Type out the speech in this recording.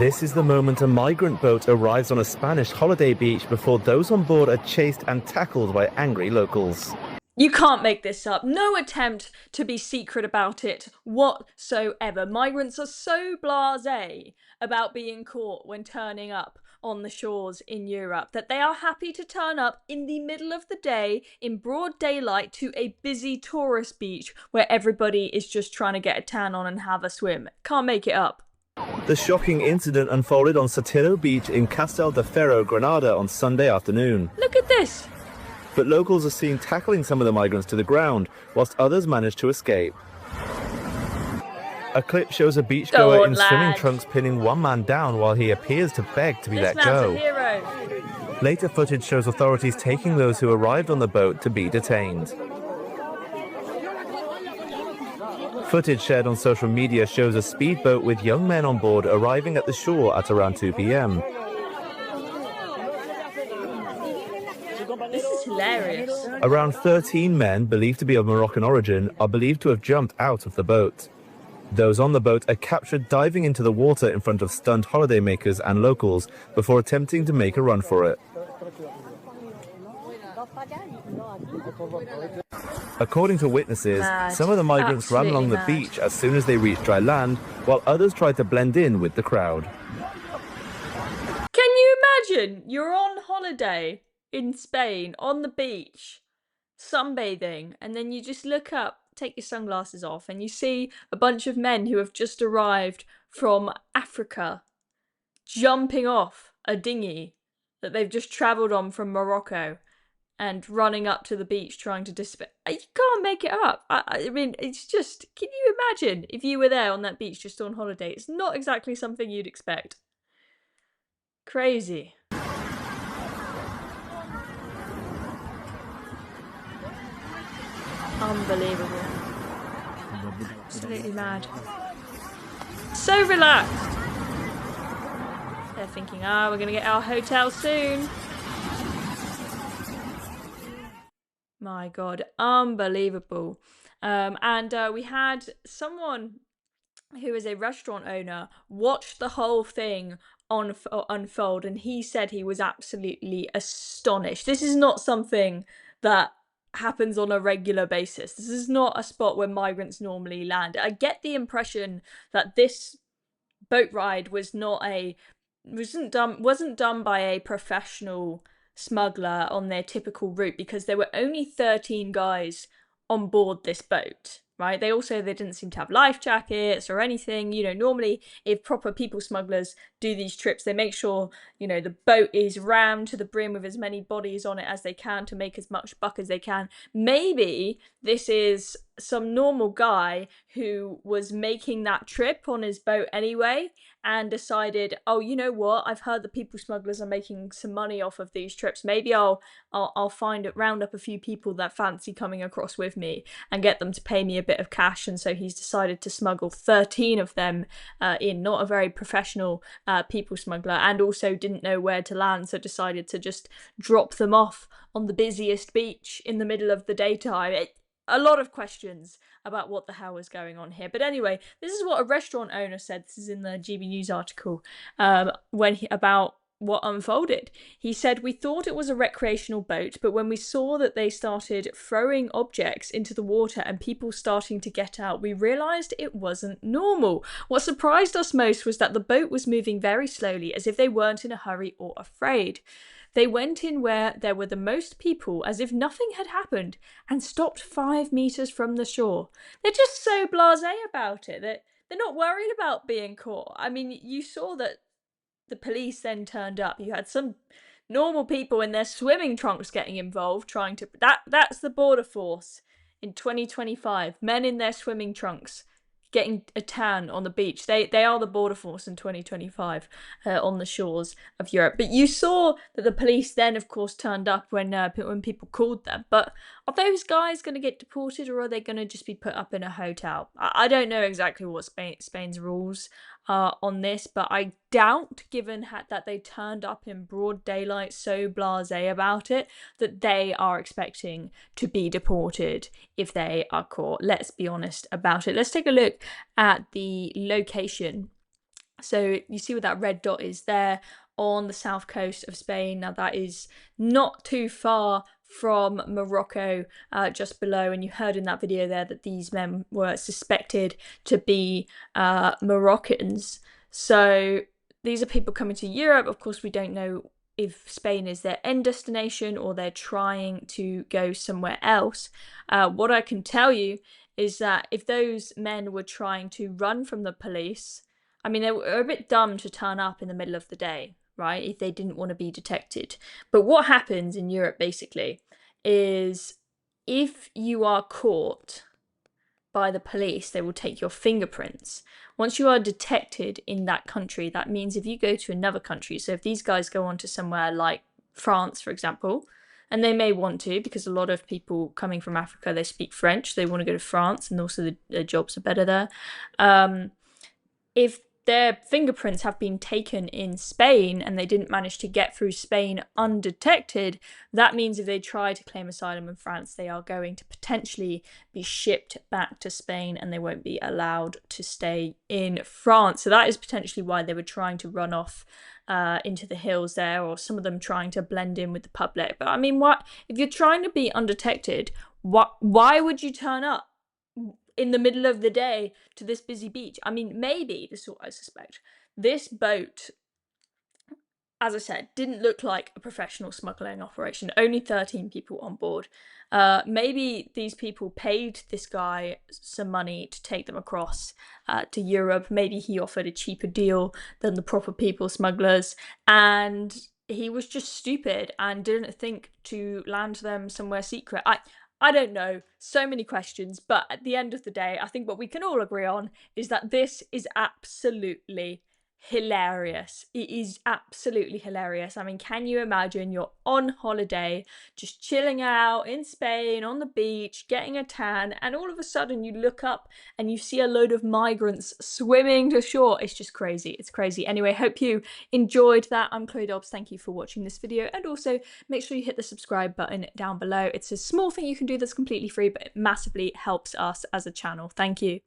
This is the moment a migrant boat arrives on a Spanish holiday beach before those on board are chased and tackled by angry locals. You can't make this up. No attempt to be secret about it whatsoever. Migrants are so blasé about being caught when turning up on the shores in Europe that they are happy to turn up in the middle of the day in broad daylight to a busy tourist beach where everybody is just trying to get a tan on and have a swim. Can't make it up. The shocking incident unfolded on Sotillo Beach in Castel de Ferro, Granada on Sunday afternoon. Look at this. But locals are seen tackling some of the migrants to the ground, whilst others manage to escape. A clip shows a beachgoer in swimming trunks pinning one man down while he appears to beg to be let go. This man's a hero. Later footage shows authorities taking those who arrived on the boat to be detained. Footage shared on social media shows a speedboat with young men on board arriving at the shore at around 2 p.m. This is hilarious. Around 13 men, believed to be of Moroccan origin, are believed to have jumped out of the boat. Those on the boat are captured diving into the water in front of stunned holidaymakers and locals before attempting to make a run for it. According to witnesses, some of the migrants ran along the beach as soon as they reached dry land, while others tried to blend in with the crowd. Can you imagine? You're on holiday in Spain, on the beach, sunbathing, and then you just look up, take your sunglasses off, and you see a bunch of men who have just arrived from Africa jumping off a dinghy that they've just travelled on from Morocco and running up to the beach trying to dissipate. You can't make it up. I mean, it's just, can you imagine if you were there on that beach just on holiday? It's not exactly something you'd expect. Crazy. Unbelievable. Absolutely mad. So relaxed. They're thinking, we're going to get our hotel soon. My God, unbelievable. And we had someone who is a restaurant owner watch the whole thing unfold, and he said he was absolutely astonished. This is not something that happens on a regular basis. This is not a spot where migrants normally land. I get the impression that this boat ride wasn't done by a professional smuggler on their typical route, because there were only 13 guys on board this boat, right? They didn't seem to have life jackets or anything. You know, normally if proper people smugglers do these trips, they make sure, you know, the boat is rammed to the brim with as many bodies on it as they can to make as much buck as they can. Maybe this is some normal guy who was making that trip on his boat anyway and decided, oh, you know what, I've heard the people smugglers are making some money off of these trips. Maybe I'll round up a few people that fancy coming across with me and get them to pay me a bit of cash. And so he's decided to smuggle 13 of them in. Not a very professional people smuggler, and also didn't know where to land, so decided to just drop them off on the busiest beach in the middle of the daytime. A lot of questions about what the hell is going on here. But anyway, this is what a restaurant owner said. This is in the GB News article about what unfolded. He said, "We thought it was a recreational boat, but when we saw that they started throwing objects into the water and people starting to get out, we realised it wasn't normal. What surprised us most was that the boat was moving very slowly, as if they weren't in a hurry or afraid. They went in where there were the most people, as if nothing had happened, and stopped 5 meters from the shore." They're just so blasé about it that they're not worried about being caught. I mean, you saw that the police then turned up. You had some normal people in their swimming trunks getting involved, trying to... That's the border force in 2025. Men in their swimming trunks getting a tan on the beach. They are the border force in 2025 on the shores of Europe. But you saw that the police then, of course, turned up when people called them. But are those guys going to get deported, or are they going to just be put up in a hotel? I don't know exactly what Spain's rules are on this, but I doubt, given that they turned up in broad daylight so blasé about it, that they are expecting to be deported if they are caught. Let's be honest about it. Let's take a look at the location So you see where that red dot is there on the south coast of Spain. Now that is not too far from Morocco, just below. And you heard in that video there that these men were suspected to be Moroccans. So these are people coming to Europe. Of course, we don't know if Spain is their end destination or they're trying to go somewhere else. What I can tell you is that if those men were trying to run from the police, I mean, they were a bit dumb to turn up in the middle of the day, right? If they didn't want to be detected. But what happens in Europe basically is if you are caught by the police, they will take your fingerprints. Once you are detected in that country, that means if you go to another country, so if these guys go on to somewhere like France, for example, and they may want to, because a lot of people coming from Africa, they speak French, they want to go to France, and also the jobs are better there. If their fingerprints have been taken in Spain and they didn't manage to get through Spain undetected, that means if they try to claim asylum in France, they are going to potentially be shipped back to Spain and they won't be allowed to stay in France. So that is potentially why they were trying to run off into the hills there, or some of them trying to blend in with the public. But I mean, what if you're trying to be undetected? Why would you turn up in the middle of the day to this busy beach? I mean, maybe, this is what I suspect, this boat, as I said, didn't look like a professional smuggling operation. Only 13 people on board. Maybe these people paid this guy some money to take them across to Europe. Maybe he offered a cheaper deal than the proper people smugglers, and he was just stupid and didn't think to land them somewhere secret. I don't know, so many questions, but at the end of the day, I think what we can all agree on is that this is absolutely hilarious. It is absolutely hilarious. I mean, can you imagine you're on holiday, just chilling out in Spain on the beach, getting a tan, and all of a sudden you look up and you see a load of migrants swimming to shore? It's just crazy. It's crazy. Anyway, hope you enjoyed that. I'm Chloe Dobbs. Thank you for watching this video, and also make sure you hit the subscribe button down below. It's a small thing you can do that's completely free, but it massively helps us as a channel. Thank you.